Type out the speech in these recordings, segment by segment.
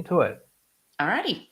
To it. Alrighty.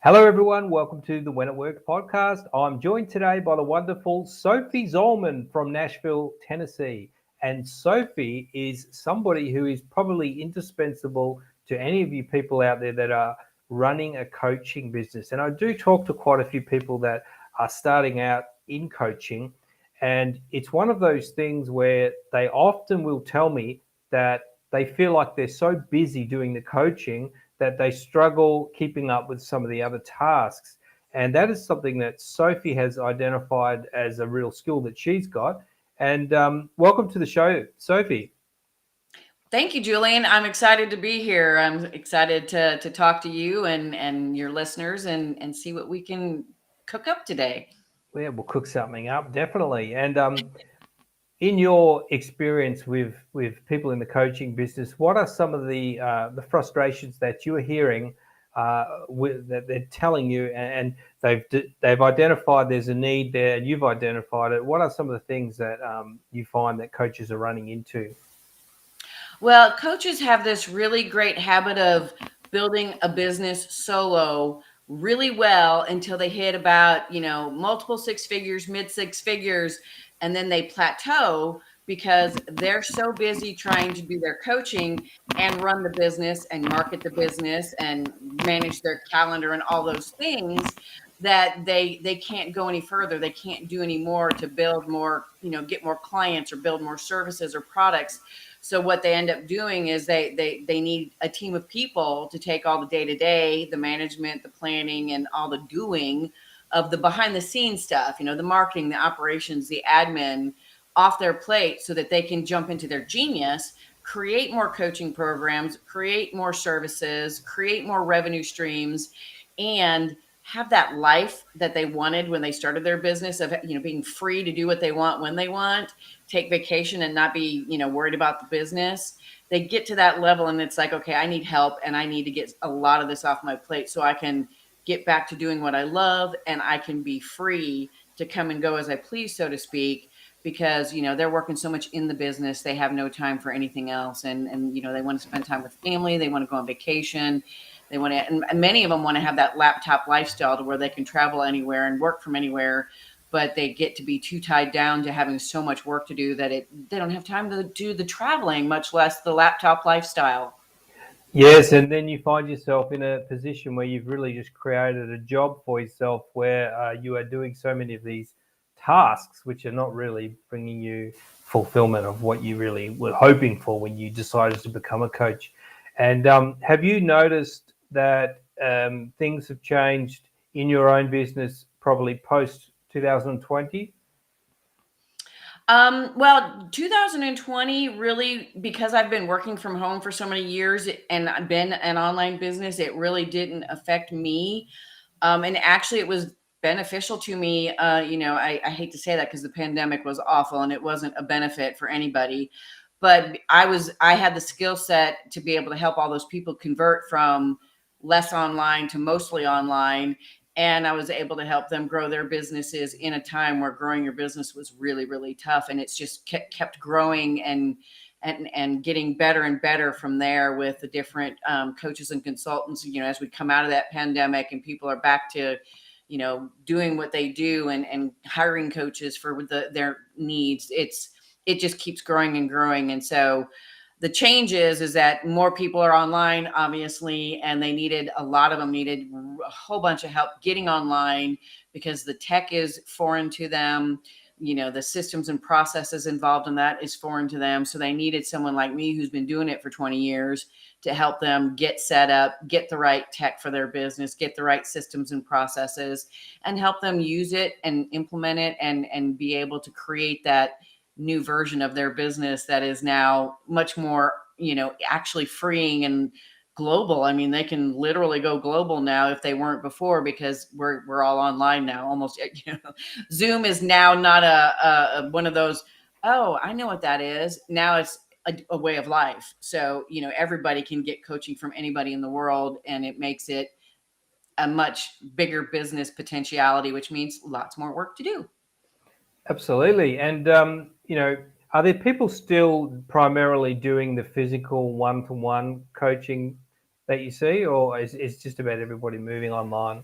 Hello, everyone. Welcome to the When It Works podcast. I'm joined today by the wonderful Sophie Zollmann from Nashville, Tennessee. And Sophie is somebody who is probably indispensable to any of you people out there that are running a coaching business. And I do talk to quite a few people that are starting out in coaching. And it's one of those things where they often will tell me that they feel like they're so busy doing the coaching that they struggle keeping up with some of the other tasks. And that is something that Sophie has identified as a real skill that she's got. And welcome to the show, Sophie. Thank you, Julian. I'm excited to be here. I'm excited to talk to you and your listeners and see what we can cook up today. Yeah, we'll cook something up, definitely. And in your experience with people in the coaching business, what are some of the frustrations that you are hearing that they're telling you, and they've identified there's a need there, and you've identified it. What are some of the things that you find that coaches are running into? Well, coaches have this really great habit of building a business solo really well until they hit about, multiple six figures, mid six figures, and then they plateau because they're so busy trying to do their coaching and run the business and market the business and manage their calendar and all those things that they can't go any further. They can't do any more to build more, get more clients or build more services or products. So what they end up doing is they need a team of people to take all the day to day, the management, the planning, and all the doing of the behind the scenes stuff. The marketing, the operations, the admin off their plate, so that they can jump into their genius, create more coaching programs, create more services, create more revenue streams, and have that life that they wanted when they started their business of being free to do what they want when they want, take vacation and not be worried about the business. They get to that level and it's like, okay, I need help and I need to get a lot of this off my plate so I can get back to doing what I love and I can be free to come and go as I please, so to speak, because they're working so much in the business, they have no time for anything else. And they want to spend time with family, they want to go on vacation, they want to, and many of them want to have that laptop lifestyle to where they can travel anywhere and work from anywhere, but they get to be too tied down to having so much work to do that they don't have time to do the traveling, much less the laptop lifestyle. Yes, and then you find yourself in a position where you've really just created a job for yourself where you are doing so many of these tasks which are not really bringing you fulfillment of what you really were hoping for when you decided to become a coach. And have you noticed that things have changed in your own business probably post 2020? Well, 2020 really, because I've been working from home for so many years and I've been an online business, it really didn't affect me. And actually, it was beneficial to me. I hate to say that because the pandemic was awful and it wasn't a benefit for anybody. But I had the skill set to be able to help all those people convert from less online to mostly online. And I was able to help them grow their businesses in a time where growing your business was really, really tough. And it's just kept growing and getting better and better from there with the different coaches and consultants, as we come out of that pandemic and people are back to, doing what they do and hiring coaches for their needs. It just keeps growing and growing. And so the change is that more people are online, obviously, and a lot of them needed a whole bunch of help getting online because the tech is foreign to them. The systems and processes involved in that is foreign to them. So they needed someone like me who's been doing it for 20 years to help them get set up, get the right tech for their business, get the right systems and processes, and help them use it and implement it and be able to create that new version of their business that is now much more, actually freeing and global. I mean, they can literally go global now if they weren't before because we're all online now. Almost, Zoom is now not a one of those. Oh, I know what that is. Now it's a way of life. So everybody can get coaching from anybody in the world, and it makes it a much bigger business potentiality, which means lots more work to do. Absolutely. And, are there people still primarily doing the physical one-to-one coaching that you see, or is just about everybody moving online?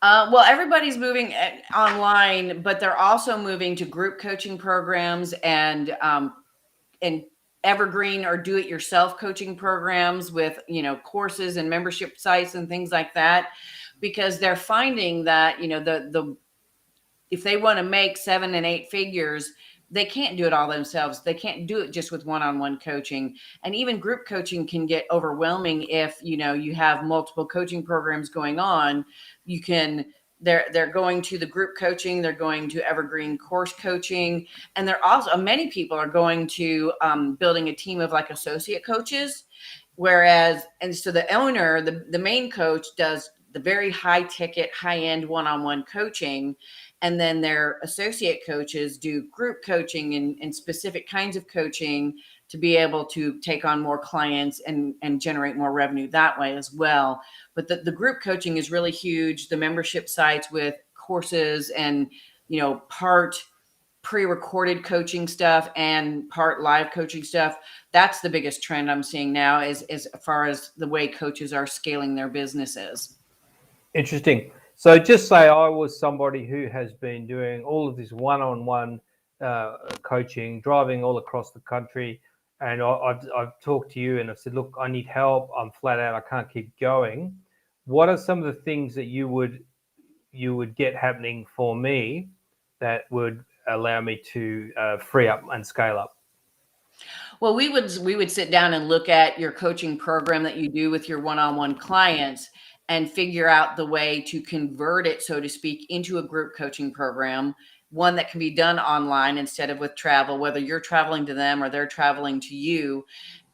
Well, everybody's moving online, but they're also moving to group coaching programs and evergreen or do-it-yourself coaching programs with courses and membership sites and things like that, because they're finding that the if they want to make 7 and 8 figures, they can't do it all themselves. They can't do it just with one-on-one coaching. And even group coaching can get overwhelming if you have multiple coaching programs going on. You can they're going to the group coaching, they're going to evergreen course coaching, and they're also many people are going to building a team of like associate coaches. And so the owner, the main coach, does the very high ticket, high end one-on-one coaching, and then their associate coaches do group coaching and specific kinds of coaching to be able to take on more clients and generate more revenue that way as well. But the group coaching is really huge. The membership sites with courses and part pre-recorded coaching stuff and part live coaching stuff, that's the biggest trend I'm seeing now, is as far as the way coaches are scaling their businesses. Interesting. So just say I was somebody who has been doing all of this one-on-one coaching, driving all across the country, and I've talked to you and I've said, look, I need help. I'm flat out. I can't keep going. What are some of the things that you would get happening for me that would allow me to free up and scale up? Well, we would sit down and look at your coaching program that you do with your one-on-one clients and figure out the way to convert it, so to speak, into a group coaching program, one that can be done online instead of with travel, whether you're traveling to them or they're traveling to you.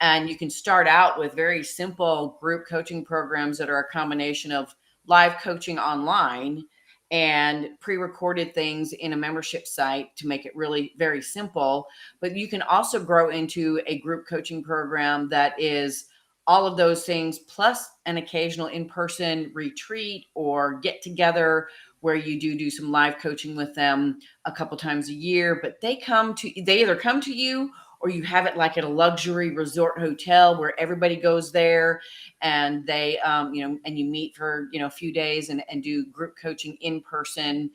And you can start out with very simple group coaching programs that are a combination of live coaching online and pre-recorded things in a membership site to make it really very simple. But you can also grow into a group coaching program that is all of those things plus an occasional in-person retreat or get together where you do some live coaching with them a couple times a year. But they either come to you, or you have it like at a luxury resort hotel where everybody goes there, and they and you meet for a few days and do group coaching in person,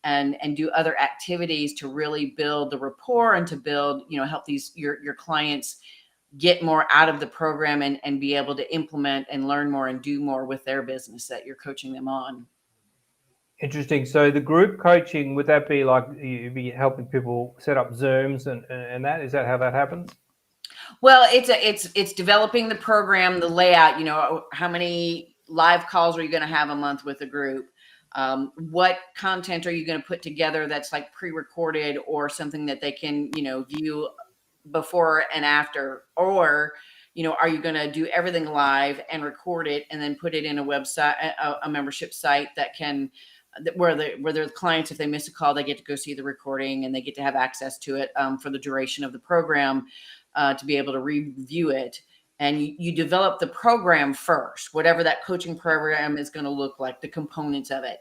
and do other activities to really build the rapport and to build help these your clients get more out of the program and be able to implement and learn more and do more with their business that you're coaching them on. Interesting. So the group coaching, would that be like you'd be helping people set up Zooms and that? Is that how that happens? Well, it's developing the program, the layout. How many live calls are you going to have a month with a group? What content are you going to put together that's like pre-recorded or something that they can view before and after? Or are you going to do everything live and record it and then put it in a website, a membership site that can where the clients, if they miss a call, they get to go see the recording and they get to have access to it for the duration of the program, to be able to review it. And you develop the program first, whatever that coaching program is going to look like, the components of it.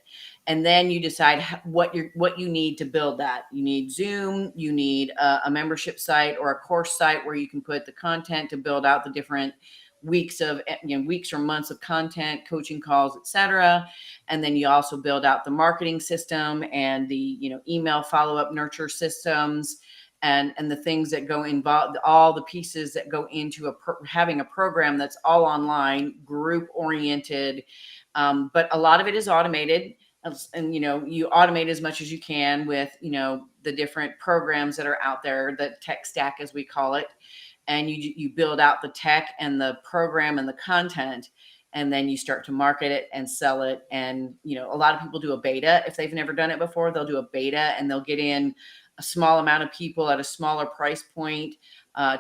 And then you decide what you need to build that. You need Zoom, you need a membership site or a course site where you can put the content to build out the different weeks or months of content, coaching calls, etc. And then you also build out the marketing system and the email follow-up nurture systems, and the things that go involved, all the pieces that go into having a program that's all online, group oriented. But a lot of it is automated, and you automate as much as you can with the different programs that are out there, the tech stack as we call it. And you build out the tech and the program and the content, and then you start to market it and sell it. And a lot of people do a beta. If they've never done it before, they'll do a beta and they'll get in a small amount of people at a smaller price point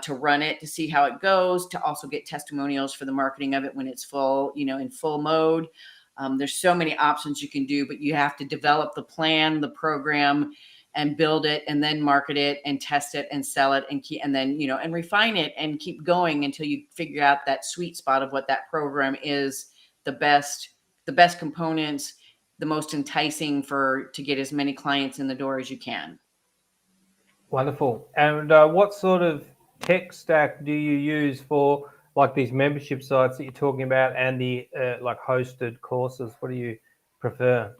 to run it, to see how it goes, to also get testimonials for the marketing of it when it's full, in full mode. There's so many options you can do, but you have to develop the plan, the program, and build it, and then market it and test it and sell it and then and refine it and keep going until you figure out that sweet spot of what that program is, the best components, the most enticing to get as many clients in the door as you can. Wonderful. And what sort of tech stack do you use for like these membership sites that you're talking about and the like hosted courses? What do you prefer?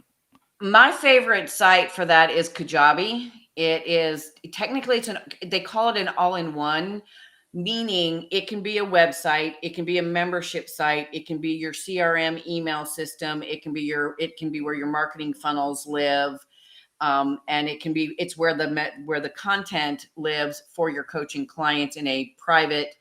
My favorite site for that is Kajabi. It is technically they call it an all-in-one, meaning it can be a website, it can be a membership site, it can be your CRM email system, it can be where your marketing funnels live. And it's where the content lives for your coaching clients in a private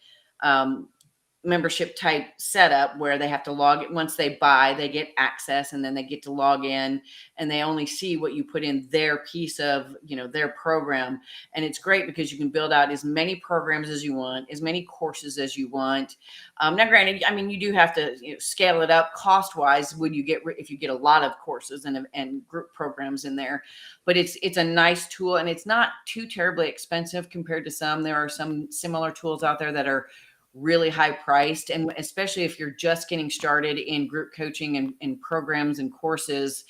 membership type setup where they have to log it. Once they buy, they get access, and then they get to log in, and they only see what you put in their piece of, their program. And it's great because you can build out as many programs as you want, as many courses as you want. Now granted, I mean, you do have to scale it up cost wise if you get a lot of courses and group programs in there, but it's a nice tool, and it's not too terribly expensive compared to some. There are some similar tools out there that are really high priced, and especially if you're just getting started in group coaching and programs and courses,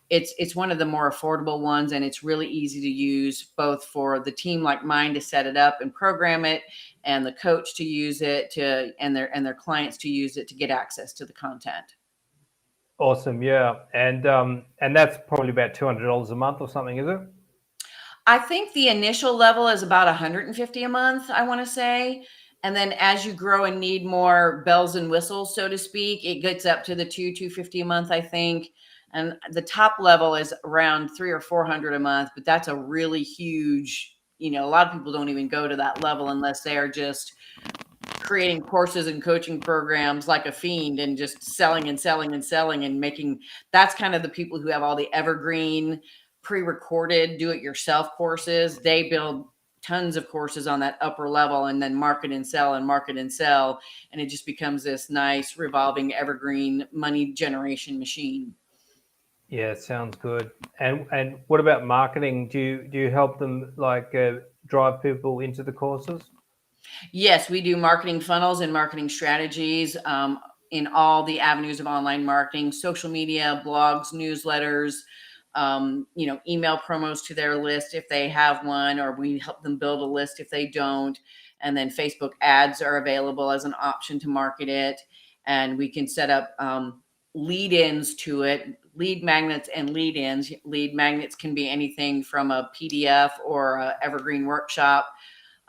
it's one of the more affordable ones, and it's really easy to use, both for the team like mine to set it up and program it, and the coach to use it and their clients to use it to get access to the content. Awesome, yeah, and that's probably about $200 a month or something, is it? I think the initial level is about $150 a month, I want to say. And then as you grow and need more bells and whistles, so to speak, it gets up to the $250 a month, I think. And the top level is around $300 or $400 a month, but that's a really huge, a lot of people don't even go to that level unless they are just creating courses and coaching programs like a fiend and just selling and selling and selling and making. That's kind of the people who have all the evergreen pre-recorded do-it-yourself courses. They build tons of courses on that upper level and then market and sell and market and sell, and it just becomes this nice revolving evergreen money generation machine. Yeah, sounds good. And what about marketing? Do you help them drive people into the courses? Yes, we do marketing funnels and marketing strategies in all the avenues of online marketing: social media, blogs, newsletters, email promos to their list if they have one, or we help them build a list if they don't. And then Facebook ads are available as an option to market it. And we can set up lead-ins to it, lead magnets and lead-ins. Lead magnets can be anything from a PDF or a evergreen workshop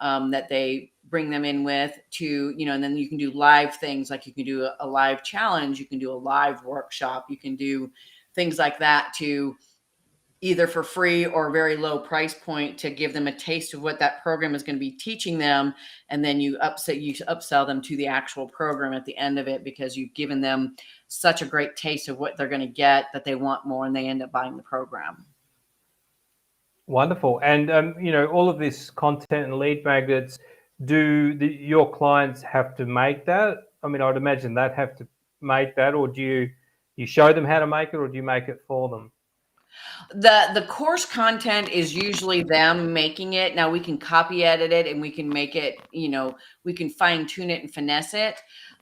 that they bring them in with, to, and then you can do live things, like you can do a live challenge, you can do a live workshop, you can do things like that, to either for free or very low price point, to give them a taste of what that program is going to be teaching them. And then you upsell them to the actual program at the end of it, because you've given them such a great taste of what they're going to get that they want more, and they end up buying the program. Wonderful. And all of this content and lead magnets, your clients have to make that? I mean, I'd imagine they'd have to make that, or do you show them how to make it, or do you make it for them? The course content is usually them making it. Now we can copy edit it, and we can make it, we can fine tune it and finesse it.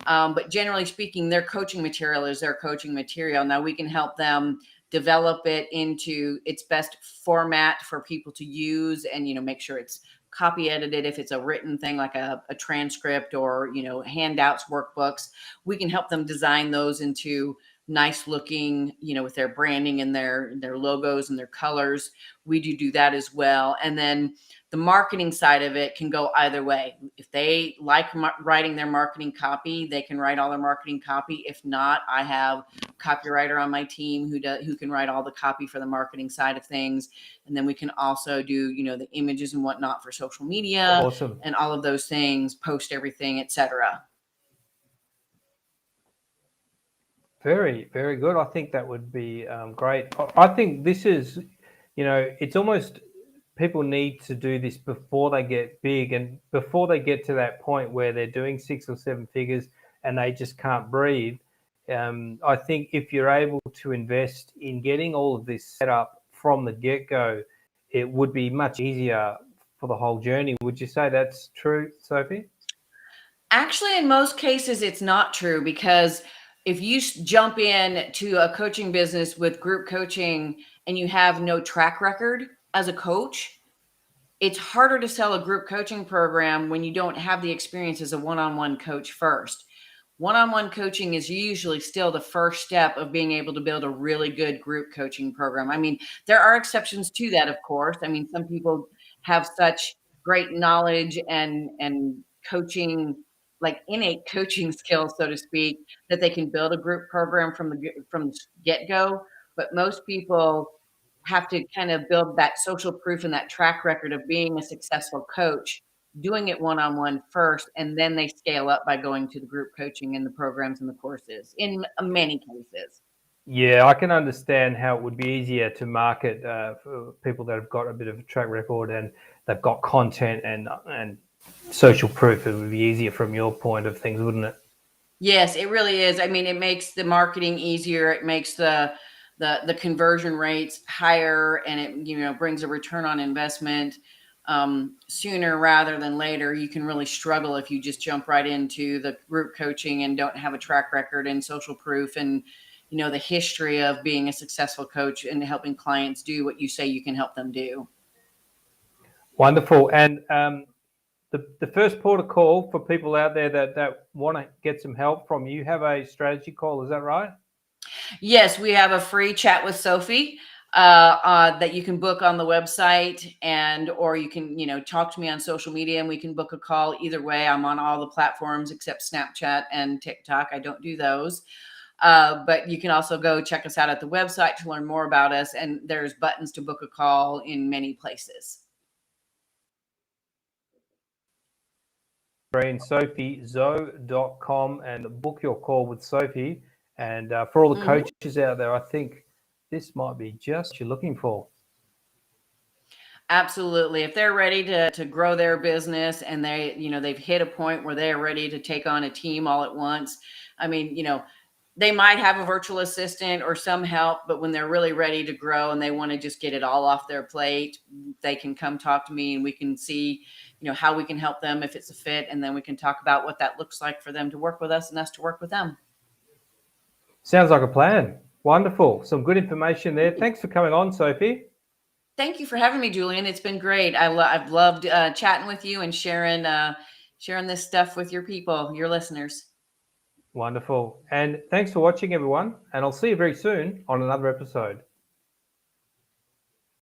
But generally speaking, their coaching material is their coaching material. Now we can help them develop it into its best format for people to use, and, make sure it's copy edited. If it's a written thing, like a transcript or, handouts, workbooks, we can help them design those into nice looking, with their branding and their logos and their colors. We do that as well. And then the marketing side of it can go either way. If they like writing their marketing copy, they can write all their marketing copy. If not, I have a copywriter on my team who can write all the copy for the marketing side of things. And then we can also do, the images and whatnot for social media. Awesome. And all of those things, post everything, etc. Very, very good. I think that would be great. I think this is, it's almost, people need to do this before they get big, and before they get to that point where they're doing 6 or 7 figures and they just can't breathe. I think if you're able to invest in getting all of this set up from the get-go, it would be much easier for the whole journey. Would you say that's true, Sophie? Actually, in most cases, it's not true, because if you jump in to a coaching business with group coaching and you have no track record as a coach, it's harder to sell a group coaching program when you don't have the experience as a one-on-one coach first. One-on-one coaching is usually still the first step of being able to build a really good group coaching program. I mean, there are exceptions to that, of course. I mean, some people have such great knowledge and coaching, like innate coaching skills, so to speak, that they can build a group program from the get-go. But most people have to kind of build that social proof and that track record of being a successful coach, doing it one-on-one first, and then they scale up by going to the group coaching and the programs and the courses in many cases. Yeah, I can understand how it would be easier to market for people that have got a bit of a track record and they've got content and social proof. It would be easier from your point of things, wouldn't it? Yes, it really is. I mean, it makes the marketing easier. It makes the conversion rates higher, and it brings a return on investment sooner rather than later. You can really struggle if you just jump right into the group coaching and don't have a track record and social proof and the history of being a successful coach and helping clients do what you say you can help them do. Wonderful. And the first port of call for people out there that want to get some help from you, have a strategy call. Is that right? Yes, we have a free chat with Sophie that you can book on the website, or you can talk to me on social media and we can book a call. Either way, I'm on all the platforms except Snapchat and TikTok. I don't do those. But you can also go check us out at the website to learn more about us, and there's buttons to book a call in many places. SophieZo.com and book your call with Sophie. And for all the coaches out there, I think this might be just what you're looking for. Absolutely. If they're ready to grow their business and they've hit a point where they're ready to take on a team all at once. I mean, they might have a virtual assistant or some help, but when they're really ready to grow and they want to just get it all off their plate, they can come talk to me and we can see, how we can help them if it's a fit. And then we can talk about what that looks like for them to work with us and us to work with them. Sounds like a plan. Wonderful. Some good information there. Thanks for coming on, Sophie. Thank you for having me, Julian. It's been great. I've loved chatting with you and sharing this stuff with your people, your listeners. Wonderful. And thanks for watching, everyone. And I'll see you very soon on another episode.